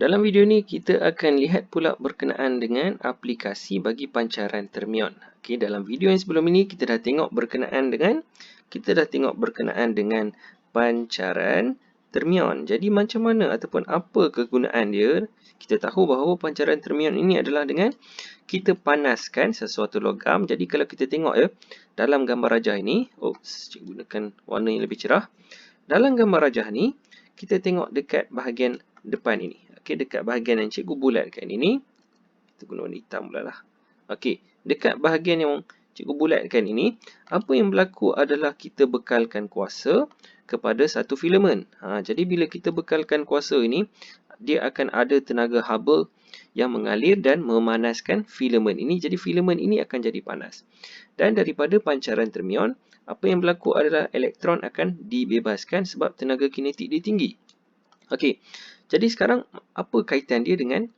Dalam video ni kita akan lihat pula berkenaan dengan aplikasi bagi pancaran termion. Okey, dalam video yang sebelum ini kita dah tengok berkenaan dengan pancaran termion. Jadi macam mana ataupun apa kegunaan dia? Kita tahu bahawa pancaran termion ini adalah dengan kita panaskan sesuatu logam. Jadi kalau kita tengok ya, dalam gambar rajah ini, cikgu gunakan warna yang lebih cerah. Dalam gambar rajah ni, kita tengok dekat bahagian depan ini. Okey, dekat bahagian yang cikgu bulatkan ini, kita guna warna hitam pula lah. Okey, dekat bahagian yang cikgu bulatkan ini, apa yang berlaku adalah kita bekalkan kuasa kepada satu filamen. Jadi bila kita bekalkan kuasa ini, dia akan ada tenaga haba yang mengalir dan memanaskan filamen ini. Jadi filamen ini akan jadi panas. Dan daripada pancaran termion, apa yang berlaku adalah elektron akan dibebaskan sebab tenaga kinetik dia tinggi. Okey, jadi sekarang apa kaitan dia dengan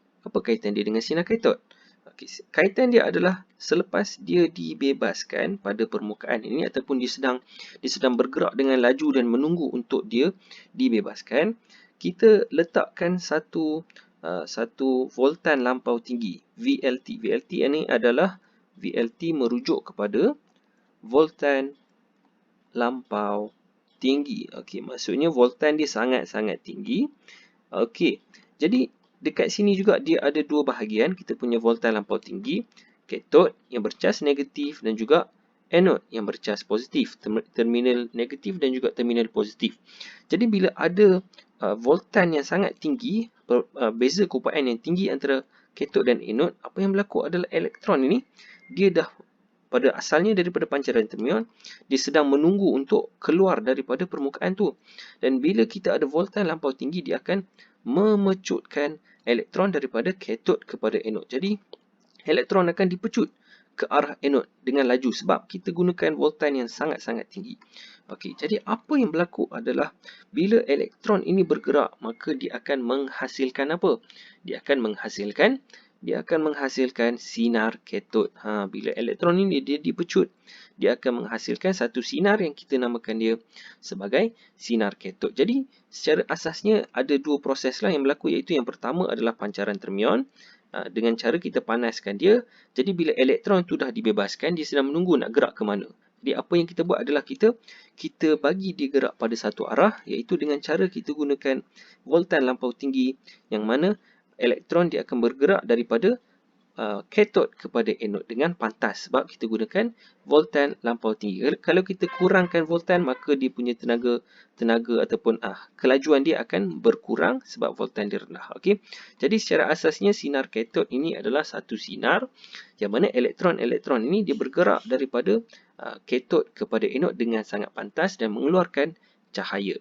sinar katod? Okey, kaitan dia adalah selepas dia dibebaskan pada permukaan ini ataupun dia sedang bergerak dengan laju dan menunggu untuk dia dibebaskan, kita letakkan satu voltan lampau tinggi, VLT. VLT ini adalah VLT merujuk kepada voltan lampau tinggi. Okey, maksudnya voltan dia sangat-sangat tinggi. Okey, jadi dekat sini juga dia ada dua bahagian. Kita punya voltan lampau tinggi, katod yang bercas negatif dan juga anod yang bercas positif, terminal negatif dan juga terminal positif. Jadi bila ada voltan yang sangat tinggi, beza keupayaan yang tinggi antara katod dan anod, apa yang berlaku adalah elektron ini dia dah pada asalnya daripada pancaran termion, dia sedang menunggu untuk keluar daripada permukaan tu. Dan bila kita ada voltan lampau tinggi, dia akan memecutkan elektron daripada katod kepada anod. Jadi, elektron akan dipecut ke arah anod dengan laju sebab kita gunakan voltan yang sangat-sangat tinggi. Okey, jadi apa yang berlaku adalah bila elektron ini bergerak, maka dia akan menghasilkan apa? Dia akan menghasilkan sinar katod. Bila elektron ini dia dipecut, dia akan menghasilkan satu sinar yang kita namakan dia sebagai sinar katod. Jadi, secara asasnya ada dua proses lah yang berlaku, iaitu yang pertama adalah pancaran termion dengan cara kita panaskan dia. Jadi, bila elektron itu dah dibebaskan, dia sedang menunggu nak gerak ke mana. Jadi, apa yang kita buat adalah kita bagi dia gerak pada satu arah, iaitu dengan cara kita gunakan voltan lampau tinggi yang mana elektron dia akan bergerak daripada katod kepada anod dengan pantas sebab kita gunakan voltan lampau tinggi. Kalau kita kurangkan voltan, maka dia punya tenaga ataupun kelajuan dia akan berkurang sebab voltan dia rendah. Okey. Jadi secara asasnya sinar katod ini adalah satu sinar yang mana elektron ini dia bergerak daripada katod kepada anod dengan sangat pantas dan mengeluarkan cahaya.